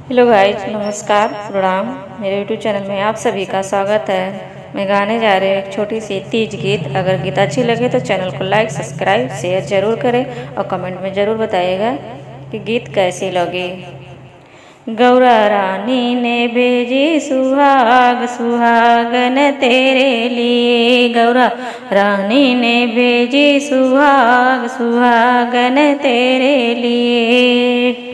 Hello guys, नमस्कार, प्रणाम। मेरे यूट्यूब चैनल में आप सभी का स्वागत है। मैं गाने जा रही हूँ एक छोटी सी तीज गीत। अगर गीत अच्छी लगे तो चैनल को लाइक, सब्सक्राइब, शेयर जरूर करें और कमेंट में ज़रूर बताइएगा कि गीत कैसी लगी। गौरा रानी ने भेजी सुहाग सुहागन तेरे लिए, गौरा रानी ने भेजी सुहाग सुहागन तेरे लिए।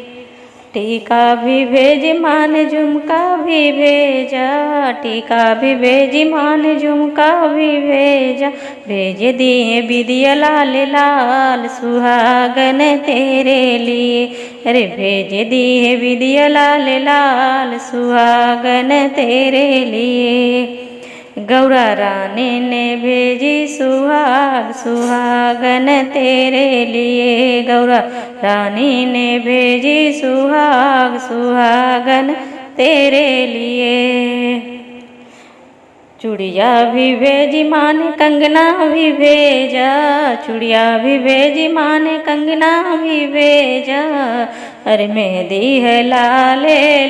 टीका भी भेज मान झुमका भी भेजा, टीका भी भेज मान झुमका भी भेजा। भेज दिए विदिया लाल लाल सुहागन तेरे लिए, अरे भेज दिए विदिया लाल लाल सुहागन तेरे लिए। गौरा रानी ने भेजी सुहाग सुहागन तेरे लिए, गौरा रानी ने भेजी सुहाग सुहागन तेरे लिए। चूड़िया भी भेजी माने कंगना भी भेजा, चूड़िया भी भेजी माने कंगना भी भेजा। अरे मेहंदी है लाल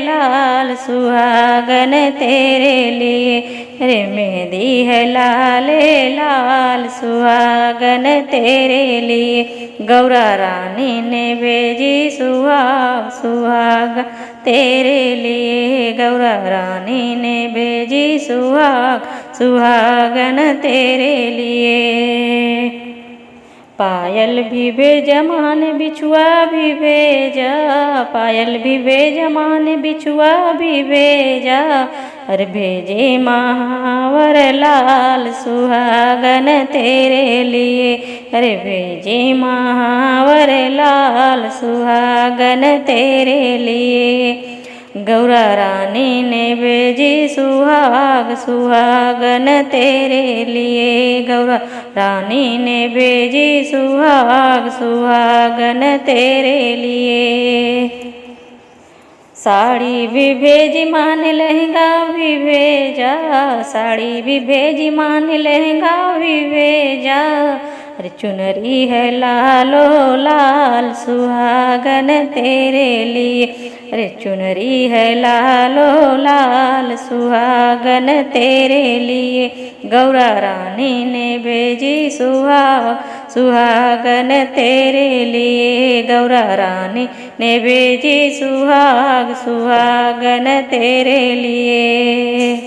लाल सुहागन तेरे लिए, अरे मेहंदी है लाल लाल सुहागन तेरे लिए। गौरा रानी ने भेजी सुहाग सुहाग तेरे लिए, गौरा रानी ने भेजी सुहाग सुहागन तेरे लिए। पायल भी भेजा मान बिछुआ भी भेजा, पायल भी भेजा मान बिछुआ भी भेजा। अरे भेजे महावर लाल सुहागन तेरे लिए, अरे भेजे महावर लाल सुहागन तेरे लिए। गौरा रानी ने भेजी सुहाग सुहागन तेरे लिए, गौरा रानी ने भेजी सुहाग सुहागन तेरे लिए। साड़ी भी भेजी मान लहंगा भी भेजा, साड़ी भी भेजी मान लहंगा भी भेजा। अरे चुनरी है लालो लाल सुहागन तेरे लिए, अरे चुनरी है लालो लाल सुहागन तेरे लिए। गौरा रानी ने भेजी सुहाग सुहागन तेरे लिए, गौरा रानी ने भेजी सुहाग सुहागन तेरे लिए।